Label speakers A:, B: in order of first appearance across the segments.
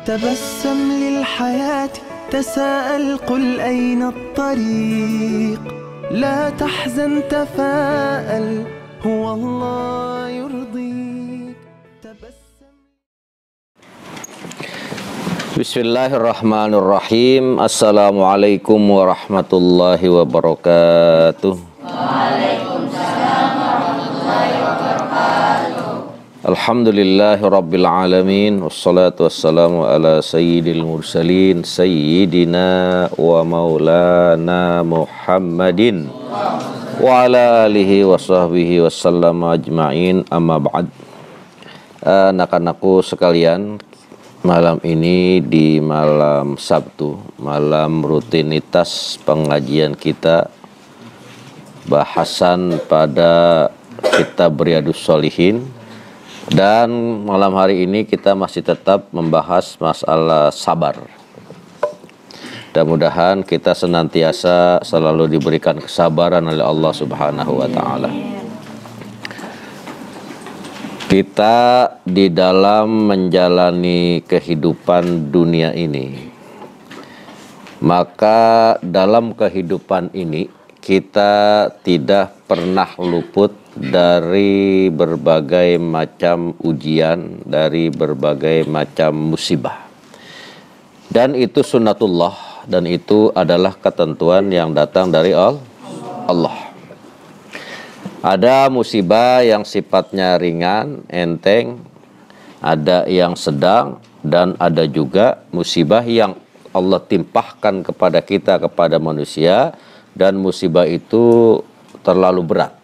A: تبسم للحياة تساءل قل أين الطريق لا تحزن تفاءل هو الله يرضيك تبسم.
B: Bismillahirrahmanirrahim. Assalamualaikum warahmatullahi wabarakatuh.
C: Waalaikumsalam warahmatullahi wabarakatuh.
B: Alhamdulillahi rabbil alamin. Wassalatu wassalamu ala sayyidil mursalin sayyidina wa maulana Muhammadin wa ala alihi wa sahbihi wasallam ajma'in. Amma ba'd. Anak-anakku sekalian, malam ini di malam Sabtu, malam rutinitas pengajian kita, bahasan pada kitab Riyadhus Shalihin. Dan malam hari ini kita masih tetap membahas masalah sabar. Mudah-mudahan kita senantiasa selalu diberikan kesabaran oleh Allah Subhanahu wa ta'ala. Kita di dalam menjalani kehidupan dunia ini, maka dalam kehidupan ini kita tidak pernah luput dari berbagai macam ujian, dari berbagai macam musibah. Dan itu sunnatullah, dan itu adalah ketentuan yang datang dari Allah. Ada musibah yang sifatnya ringan, enteng, ada yang sedang, dan ada juga musibah yang Allah timpahkan kepada kita, kepada manusia, dan musibah itu terlalu berat.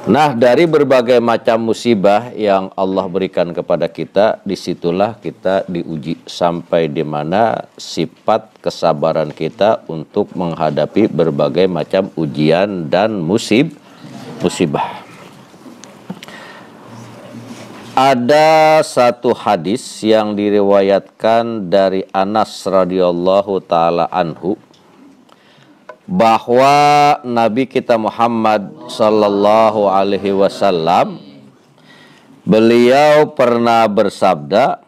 B: Nah, dari berbagai macam musibah yang Allah berikan kepada kita, disitulah kita diuji sampai di mana sifat kesabaran kita untuk menghadapi berbagai macam ujian dan musibah. Ada satu hadis yang diriwayatkan dari Anas radhiyallahu taala anhu, bahwa Nabi kita Muhammad sallallahu alaihi wasallam beliau pernah bersabda,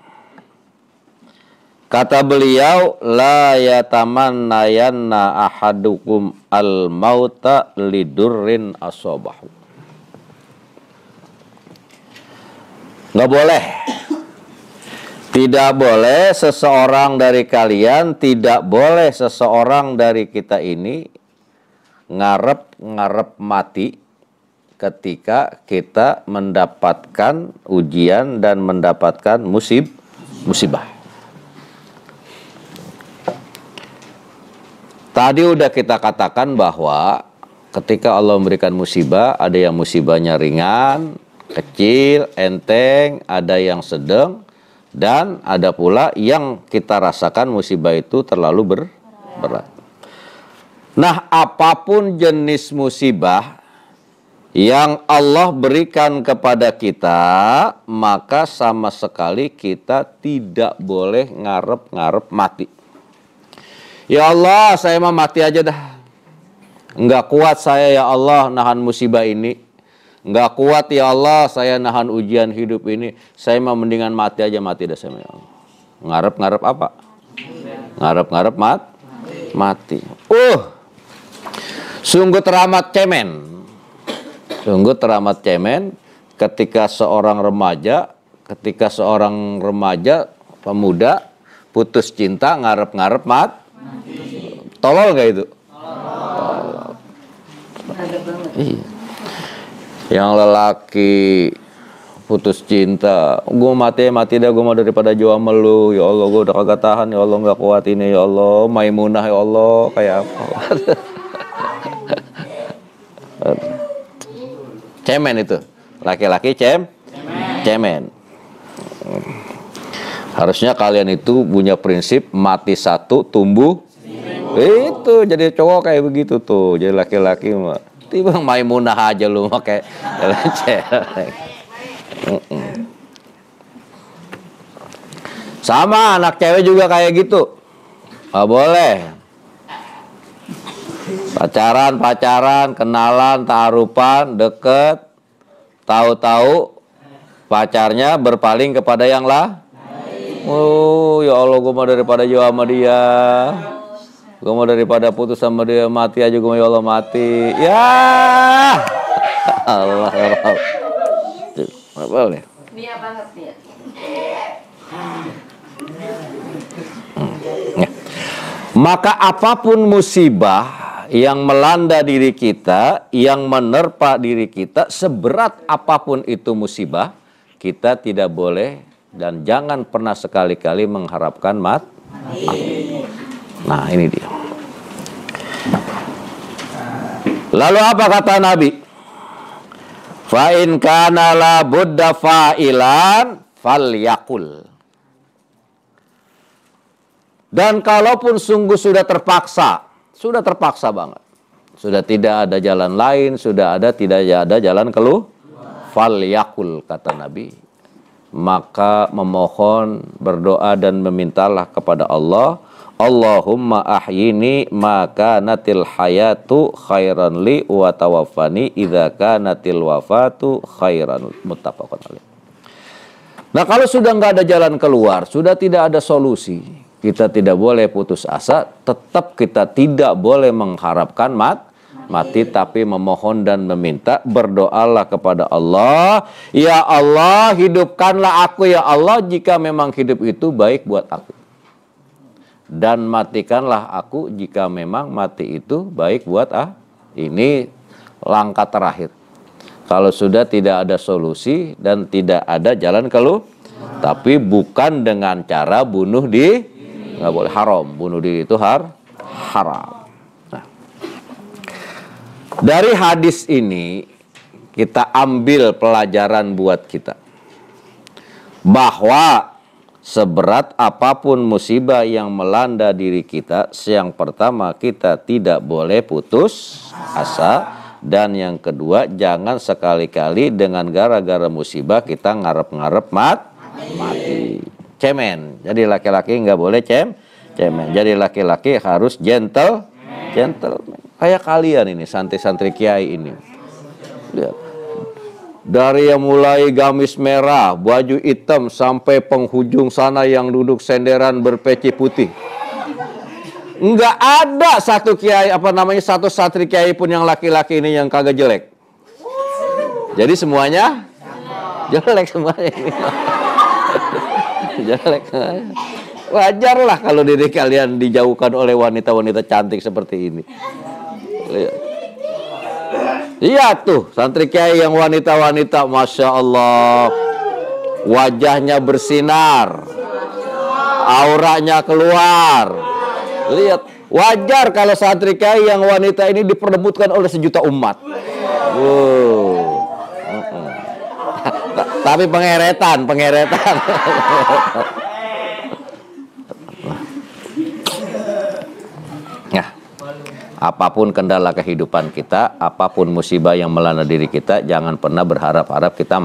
B: kata beliau, la yatamannayanna ahadukum al mauta lidurrin asabahu. Nggak boleh, tidak boleh seseorang dari kalian, tidak boleh seseorang dari kita ini ngarep mati ketika kita mendapatkan ujian dan mendapatkan musibah. Tadi udah kita katakan bahwa ketika Allah memberikan musibah, ada yang musibahnya ringan, kecil, enteng, ada yang sedang, dan ada pula yang kita rasakan musibah itu terlalu berat. Nah, apapun jenis musibah yang Allah berikan kepada kita, maka sama sekali kita tidak boleh ngarep mati. Ya Allah, saya mah mati aja dah. Enggak kuat saya ya Allah nahan musibah ini. Enggak kuat ya Allah saya nahan ujian hidup ini. Saya mah mendingan mati aja, mati dah saya ya Allah. Ngarep apa? Ngarep mati. Sungguh teramat cemen. Sungguh teramat cemen ketika seorang remaja pemuda putus cinta, ngarep mati. Tolol gak itu? Tolol. Iya. Yang lelaki putus cinta, gue mati dah, gue mau daripada jauh sama lu, ya Allah, gue udah kagak tahan, ya Allah, nggak kuat ini, ya Allah, Maimunah, ya Allah, kayak apa? Cemen itu, laki-laki cemen. Harusnya kalian itu punya prinsip mati satu, tumbuh itu, jadi cowok kayak begitu tuh, jadi laki-laki mah. Tiba Maimunah aja lu pakai celeng. Sama anak cewek juga kayak gitu. Nggak boleh. Pacaran, kenalan, ta'arufan, deket, tahu-tahu Pacarnya berpaling kepada yang lain. Oh ya Allah, gue mau daripada jauh sama dia, gue mau daripada putus sama dia, mati aja gue mau, ya Allah mati. Ya Allah, apa boleh?
C: Dia banget dia.
B: Maka apapun musibah yang melanda diri kita, yang menerpa diri kita, seberat apapun itu musibah, kita tidak boleh dan jangan pernah sekali-kali mengharapkan mati. Nah, ini dia. Lalu apa kata Nabi? Fa in kana la budda fa'ilan falyakul. Dan kalaupun sungguh sudah terpaksa banget, sudah tidak ada jalan lain, tidak ada jalan keluar, falyakul kata Nabi, maka memohon, berdoa dan memintalah kepada Allah, Allahumma ahyini maka natil hayatu khairan li wa tawaffani idza kanatil wafatu khairan, muttafaqun alaih. Nah, kalau sudah nggak ada jalan keluar, sudah tidak ada solusi, kita tidak boleh putus asa, tetap kita tidak boleh mengharapkan mati, tapi memohon dan meminta, berdoalah kepada Allah, ya Allah hidupkanlah aku ya Allah jika memang hidup itu baik buat aku, dan matikanlah aku jika memang mati itu baik buat Ini langkah terakhir. Kalau sudah tidak ada solusi dan tidak ada jalan keluar, tapi bukan dengan cara bunuh diri, nggak boleh, haram. Bunuh diri itu haram. Nah, dari hadis ini kita ambil pelajaran buat kita bahwa seberat apapun musibah yang melanda diri kita, yang pertama kita tidak boleh putus asa. Dan yang kedua, jangan sekali-kali dengan gara-gara musibah kita ngarep-ngarep mati. Cemen. Jadi laki-laki nggak boleh cemen. Jadi laki-laki harus gentle. Kayak kalian ini, santri-santri kiai ini. Lihat. Dari yang mulai gamis merah, baju hitam, sampai penghujung sana yang duduk senderan berpeci putih. Enggak ada satu kiai, satu santri kiai pun yang laki-laki ini yang kagak jelek. Jadi semuanya jelek semuanya. Jelek. Wajarlah kalau diri kalian dijauhkan oleh wanita-wanita cantik seperti ini. Iya tuh, santri kiai yang wanita-wanita, Masya Allah, wajahnya bersinar, auranya keluar. Lihat, wajar kalau santri kiai yang wanita ini diperebutkan oleh sejuta umat. Tapi pengeretan. Nah, apapun kendala kehidupan kita, apapun musibah yang melanda diri kita, jangan pernah berharap-harap kita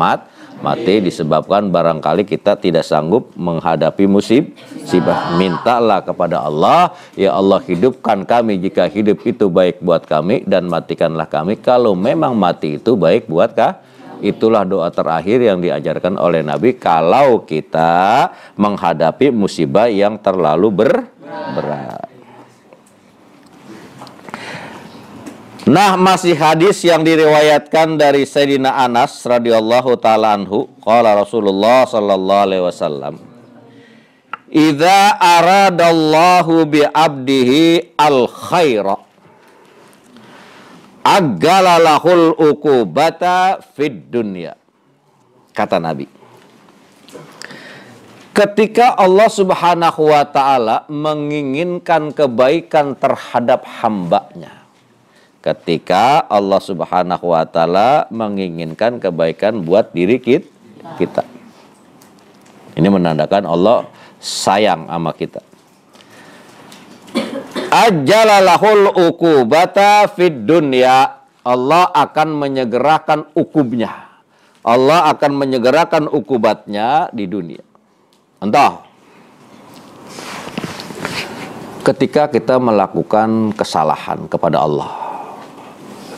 B: mati disebabkan barangkali kita tidak sanggup menghadapi musibah. Mintalah kepada Allah, ya Allah hidupkan kami jika hidup itu baik buat kami, dan matikanlah kami kalau memang mati itu baik buat kami. Itulah doa terakhir yang diajarkan oleh Nabi kalau kita menghadapi musibah yang terlalu berat. Nah, masih hadis yang diriwayatkan dari Sayyidina Anas radhiyallahu taala anhu, qala Rasulullah sallallahu alaihi wasallam, "Idza aradallahu bi 'abdihi al-khaira, aggala lahul uqubata fid dunya." Kata Nabi, ketika Allah Subhanahu wa taala menginginkan kebaikan terhadap hambanya, ketika Allah Subhanahu wa taala menginginkan kebaikan buat diri kita. Ini menandakan Allah sayang sama kita. Ajjalalahul uqubata fid dunya. Allah akan menyegerakan ukubnya. Allah akan menyegerakan ukubatnya di dunia. Entah ketika kita melakukan kesalahan kepada Allah,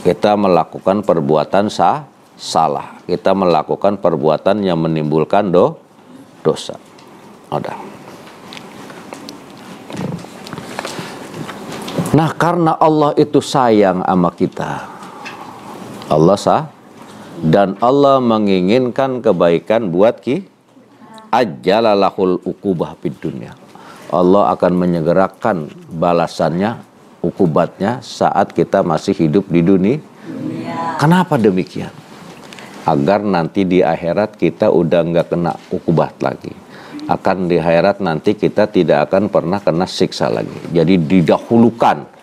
B: kita melakukan perbuatan salah. Kita melakukan perbuatan yang menimbulkan dosa. Udah. Nah, karena Allah itu sayang sama kita, Allah dan Allah menginginkan kebaikan buat kita, ajjalalahul uqubah fid dunya. Allah akan menyegerakan balasannya, ukubatnya saat kita masih hidup di dunia. Kenapa demikian? Agar nanti di akhirat kita udah nggak kena ukubat lagi. Akan di akhirat nanti kita tidak akan pernah kena siksa lagi. Jadi didahulukan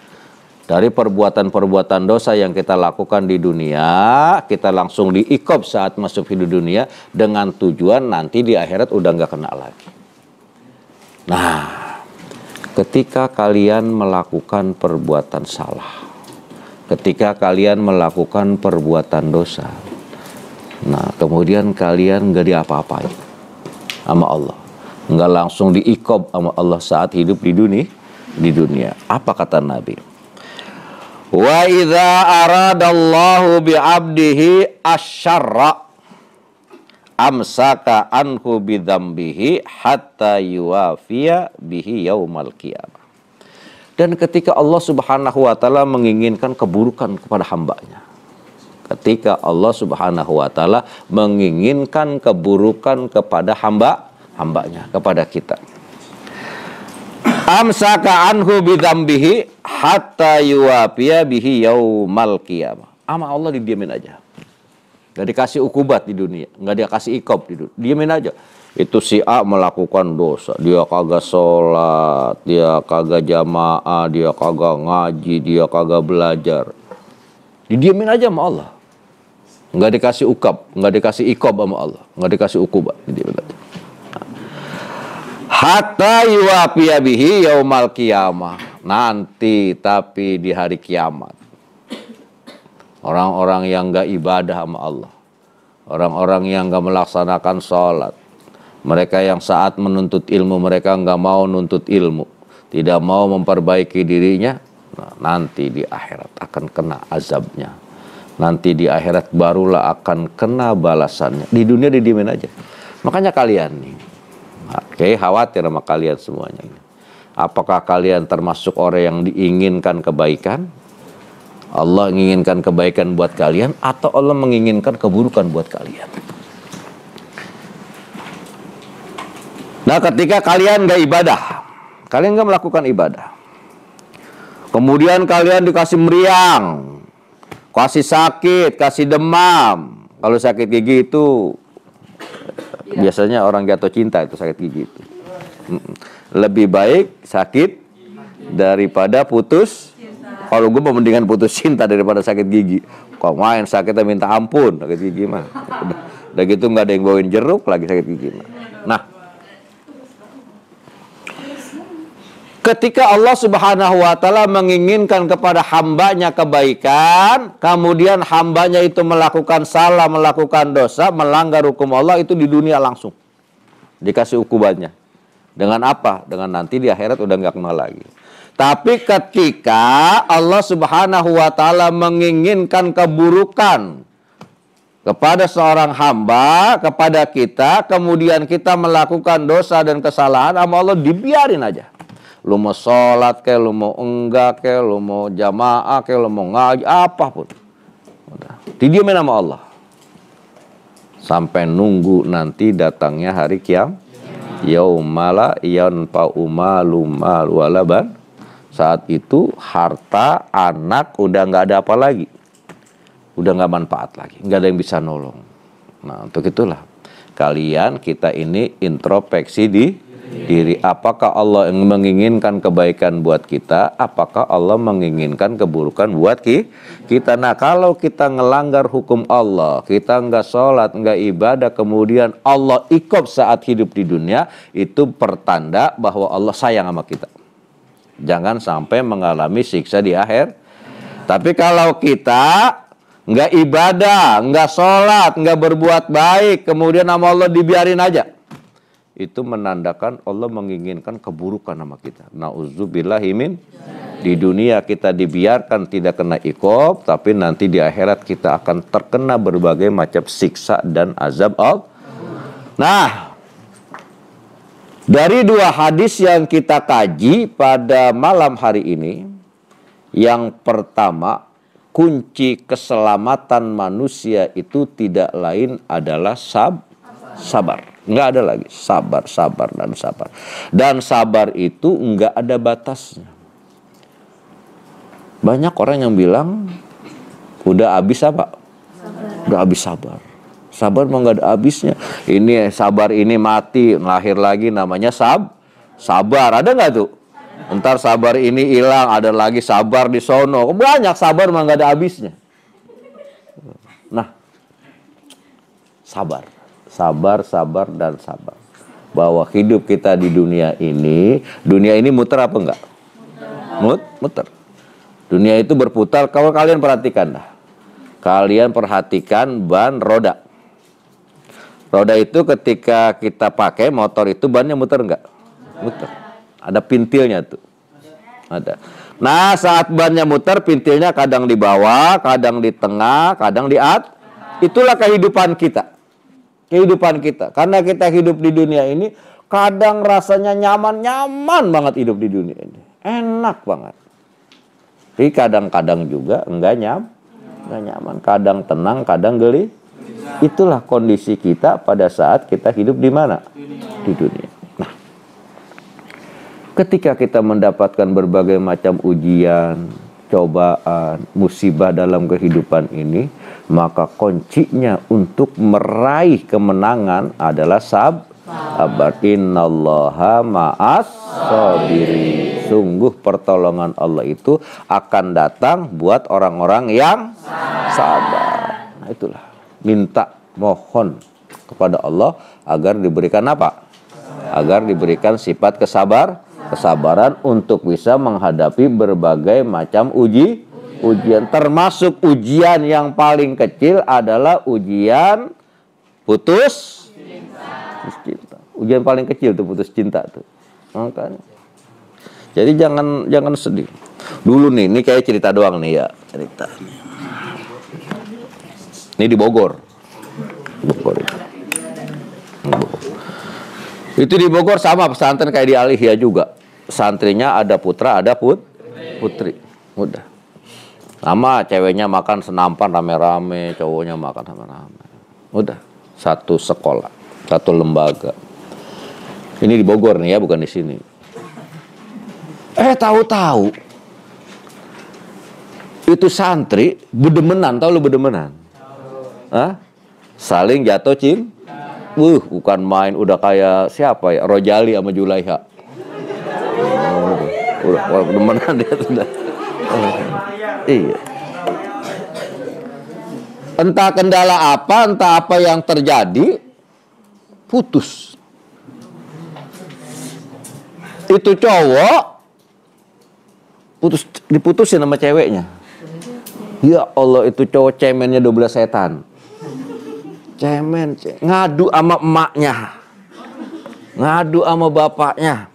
B: dari perbuatan-perbuatan dosa yang kita lakukan di dunia, kita langsung diikob saat masuk hidup dunia dengan tujuan nanti di akhirat udah nggak kena lagi. Nah, ketika kalian melakukan perbuatan salah, ketika kalian melakukan perbuatan dosa, nah kemudian kalian nggak diapa-apain sama Allah, nggak langsung diikob sama Allah saat hidup di dunia. Apa kata Nabi? Wa idza aradallahu bi'abdihi asyarra amsaka anhu bidzambihi hatta yuwafiya bihi yaumal qiyamah. Dan ketika Allah Subhanahu wa taala menginginkan keburukan kepada hambanya, ketika Allah Subhanahu wa taala menginginkan keburukan kepada hambanya, kepada kita, amsaka anhu bidzambihi hatta yuwafiya bihi yaumal qiyamah. Ama Allah didiamin aja. Gak dikasih ukubat di dunia, gak dikasih ikob di dunia, diamin aja. Itu si A melakukan dosa, dia kagak sholat, dia kagak jamaah, dia kagak ngaji, dia kagak belajar, didiamin aja sama Allah. Gak dikasih ukab, gak dikasih ikob sama Allah, gak dikasih ukubat, didiamin aja. Hatta yuwafiya bihi yaumal qiyamah. Nanti tapi di hari kiamat, orang-orang yang gak ibadah sama Allah, orang-orang yang gak melaksanakan sholat, mereka yang saat menuntut ilmu mereka gak mau nuntut ilmu, tidak mau memperbaiki dirinya, nah, nanti di akhirat akan kena azabnya. Nanti di akhirat barulah akan kena balasannya. Di dunia didiemin aja. Makanya kalian nih, oke, khawatir sama kalian semuanya ini. Apakah kalian termasuk orang yang diinginkan kebaikan? Allah menginginkan kebaikan buat kalian atau Allah menginginkan keburukan buat kalian? Nah, ketika kalian gak ibadah, kalian gak melakukan ibadah, kemudian kalian dikasih meriang, kasih sakit, kasih demam. Kalau sakit gigi itu biasanya orang jatuh cinta itu sakit gigi itu. Lebih baik sakit daripada putus. Kalau gue mendingan putus cinta daripada sakit gigi. Kalau main sakitnya minta ampun, sakit gigi mah. Udah gitu nggak ada yang bawain jeruk lagi sakit gigi mah. Nah, ketika Allah Subhanahu wa taala menginginkan kepada hambanya kebaikan, kemudian hambanya itu melakukan salah, melakukan dosa, melanggar hukum Allah, itu di dunia langsung dikasih ukubannya. Dengan apa? Dengan nanti di akhirat udah nggak kenal lagi. Tapi ketika Allah Subhanahu wa taala menginginkan keburukan kepada seorang hamba, kepada kita, kemudian kita melakukan dosa dan kesalahan, sama Allah dibiarin aja. Lu mau sholat kayak, lu mau enggak kayak, lu mau jamaah kayak, lu mau ngaji, apapun. Udah. Didiamin sama Allah. Sampai nunggu nanti datangnya hari kiamat. Yaumala yanfa'u malum malu wala ban. Saat itu harta, anak udah nggak ada apa lagi. Udah nggak manfaat lagi. Nggak ada yang bisa nolong. Nah, untuk itulah kalian, kita ini introspeksi di diri. Apakah Allah yang menginginkan kebaikan buat kita? Apakah Allah menginginkan keburukan buat kita? Nah, kalau kita ngelanggar hukum Allah, kita nggak sholat, nggak ibadah, kemudian Allah ikob saat hidup di dunia, itu pertanda bahwa Allah sayang sama kita. Jangan sampai mengalami siksa di akhir. Tapi kalau kita nggak ibadah, nggak sholat, nggak berbuat baik, kemudian nama Allah dibiarin aja, itu menandakan Allah menginginkan keburukan sama kita. Nauzubillahi min Di dunia kita dibiarkan tidak kena iqab, tapi nanti di akhirat kita akan terkena berbagai macam siksa dan azab Allah. Nah, dari dua hadis yang kita kaji pada malam hari ini, yang pertama, kunci keselamatan manusia itu tidak lain adalah sabar. Nggak ada lagi sabar, dan sabar. Dan sabar itu nggak ada batasnya. Banyak orang yang bilang, udah habis apa? Udah habis sabar. Sabar mah nggak ada habisnya. Ini sabar ini mati, lahir lagi namanya sabar. Ada nggak tuh? Ntar sabar ini hilang, ada lagi sabar di sono. Banyak sabar mah nggak ada habisnya. Nah, sabar, dan sabar. Bahwa hidup kita di dunia ini muter apa enggak? Muter. Dunia itu berputar. Kalau kalian perhatikan dah. Kalian perhatikan ban roda. Roda itu ketika kita pakai motor itu bannya muter enggak? Muter. Ada pintilnya tuh. Ada. Nah, saat bannya muter, pintilnya kadang di bawah, kadang di tengah, kadang di atas. Itulah kehidupan kita. Karena kita hidup di dunia ini, kadang rasanya nyaman banget hidup di dunia ini. Enak banget. Tapi kadang-kadang juga enggak nyaman. Kadang tenang, kadang geli. Itulah kondisi kita pada saat kita hidup di mana? Di dunia. Nah, ketika kita mendapatkan berbagai macam ujian, cobaan, musibah dalam kehidupan ini, maka kuncinya untuk meraih kemenangan adalah sabar. Innallaha ma'as sabirin. Sungguh pertolongan Allah itu akan datang buat orang-orang yang sabar. Nah, itulah. Minta, mohon kepada Allah agar diberikan apa? Agar diberikan sifat kesabaran untuk bisa menghadapi berbagai macam ujian. Termasuk ujian yang paling kecil adalah ujian putus cinta. Ujian paling kecil tuh putus cinta tuh. Makanya. Jadi jangan sedih. Dulu nih, ini kayak cerita doang nih ya, cerita. Ini di Bogor. Itu di Bogor sama pesantren kayak di Alihya juga. Santrinya ada putra, ada putri. Udah. Sama ceweknya makan senampan rame-rame, cowoknya makan rame-rame. Udah. Satu sekolah, satu lembaga. Ini di Bogor nih ya, bukan di sini. Tahu-tahu itu santri bedemenan, tahu lu bedemenan? Hah? Saling jatuh bukan main, udah kayak siapa ya? Rojali sama Julaiha. Udah bedemenan dia sudah. Iya. Entah kendala apa, entah apa yang terjadi, putus. Itu cowok diputusin sama ceweknya. Ya Allah, itu cowok cemennya 12 setan. Ngadu sama emaknya, ngadu sama bapaknya.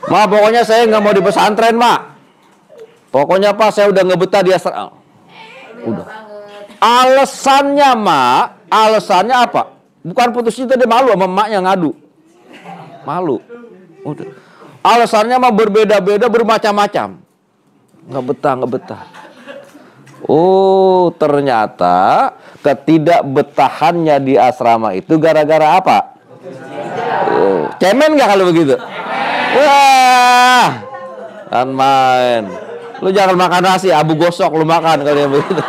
B: Ma, pokoknya saya nggak mau di pesantren, Ma. Pokoknya Pak, saya udah ngebetah di asrama. Udah. Alasannya apa? Bukan putus cinta, dia malu sama emaknya, ngadu. Malu. Udah. Alasannya mah berbeda-beda, bermacam-macam. Nggak betah. Oh, ternyata ketidakbetahannya di asrama itu gara-gara apa? Cemen nggak kalau begitu? Wah, kan main. Lu jangan makan nasi, abu gosok lu makan kalau yang begitu.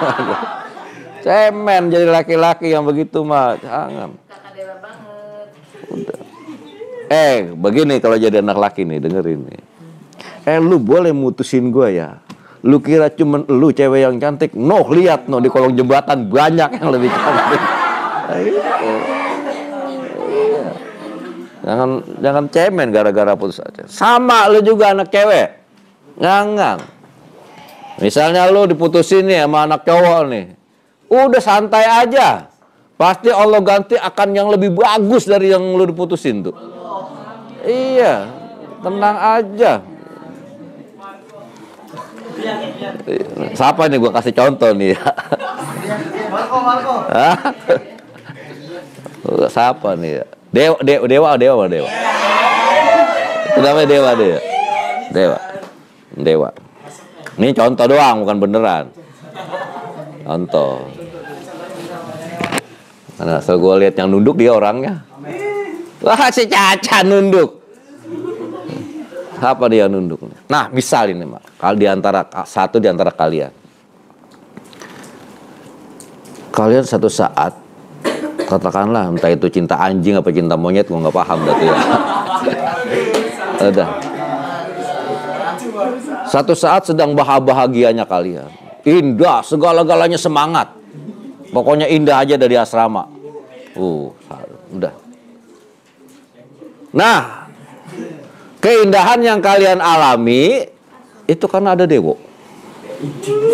B: Cemen jadi laki-laki yang begitu mah, jangan. Udah. Begini kalau jadi anak laki nih, dengerin nih. Lu boleh mutusin gue ya. Lu kira cuman lu cewek yang cantik? Lihat di kolong jembatan banyak yang lebih cantik. Jangan cemen gara-gara putus aja. Sama lu juga anak cewek. Jangan. Misalnya lu diputusin nih sama anak cowok nih. Udah santai aja. Pasti Allah ganti akan yang lebih bagus dari yang lu diputusin tuh. Iya, tenang aja. Siapa nih gua kasih contoh nih ya?
A: Marco.
B: Hah? Siapa nih ya? Dewa. Itu namanya Dewa. Ini contoh doang, bukan beneran. Contoh. Karena asal gue lihat yang nunduk dia orangnya. Wah, si Caca nunduk. Apa dia nunduk? Nah, misal ini, Mak. Kalau satu di antara kalian. Kalian satu saat, katakanlah entah itu cinta anjing apa cinta monyet, gue nggak paham berarti ya. Udah. Satu saat sedang bahagianya kalian. Indah, segala-galanya semangat. Pokoknya indah aja dari asrama. Udah. Nah, keindahan yang kalian alami itu karena ada Dewo.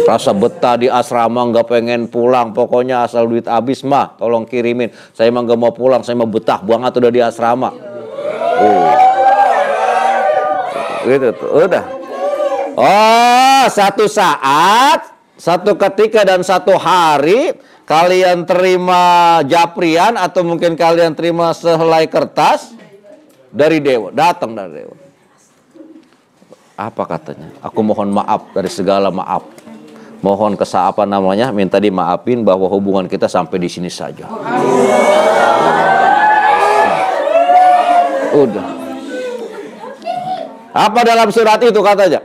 B: Rasa betah di asrama, nggak pengen pulang, pokoknya asal duit habis mah tolong kirimin. Saya mah nggak mau pulang, saya mau betah banget udah di asrama. Gitu tuh, udah. Satu saat, satu ketika dan satu hari kalian terima japrian atau mungkin kalian terima sehelai kertas dari Dewa, datang dari Dewa. Apa katanya? Aku mohon maaf dari segala maaf. Mohon minta dimaafin bahwa hubungan kita sampai di sini saja. Udah. Apa dalam surat itu katanya?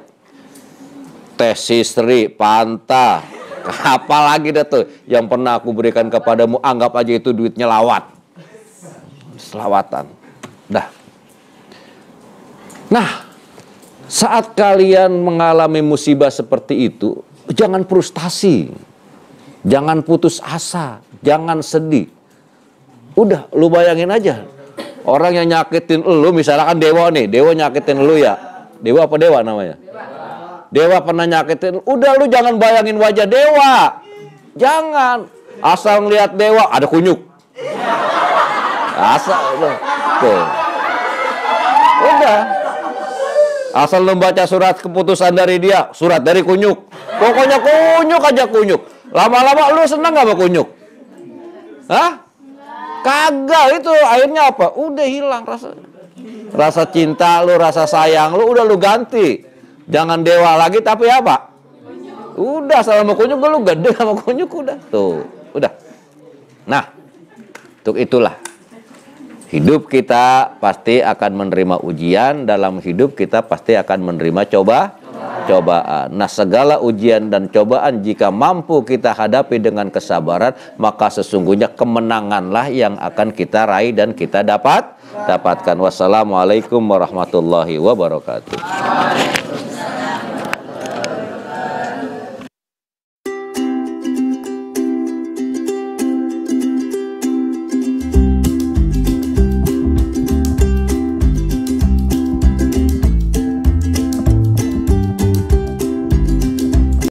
B: Tesisri, panta, apa lagi dah tuh yang pernah aku berikan kepadamu, anggap aja itu duitnya lawat. Selawatan. Dah. Nah, saat kalian mengalami musibah seperti itu, jangan frustasi. Jangan putus asa, jangan sedih. Udah, lu bayangin aja. Orang yang nyakitin lu, misalnya kan Dewa nih, Dewa nyakitin lu ya. Dewa apa Dewa namanya? Dewa pernah nyakitin, udah lu jangan bayangin wajah Dewa. Jangan. Asal ngeliat Dewa, ada kunyuk. Asal, tuh. Udah. Asal lu baca surat keputusan dari dia, surat dari kunyuk. Pokoknya kunyuk aja kunyuk. Lama-lama lu senang gak sama kunyuk? Hah? Kagak, itu akhirnya apa? Udah hilang rasa cinta lu, rasa sayang lu, udah lu ganti. Jangan Dewa lagi tapi apa? Udah sama kunyuk, lu gede sama kunyuk udah. Tuh, udah. Nah, untuk itulah hidup kita pasti akan menerima ujian, dalam hidup kita pasti akan menerima cobaan. Nah, segala ujian dan cobaan jika mampu kita hadapi dengan kesabaran, maka sesungguhnya kemenanganlah yang akan kita raih dan kita dapatkan. Wassalamualaikum warahmatullahi wabarakatuh.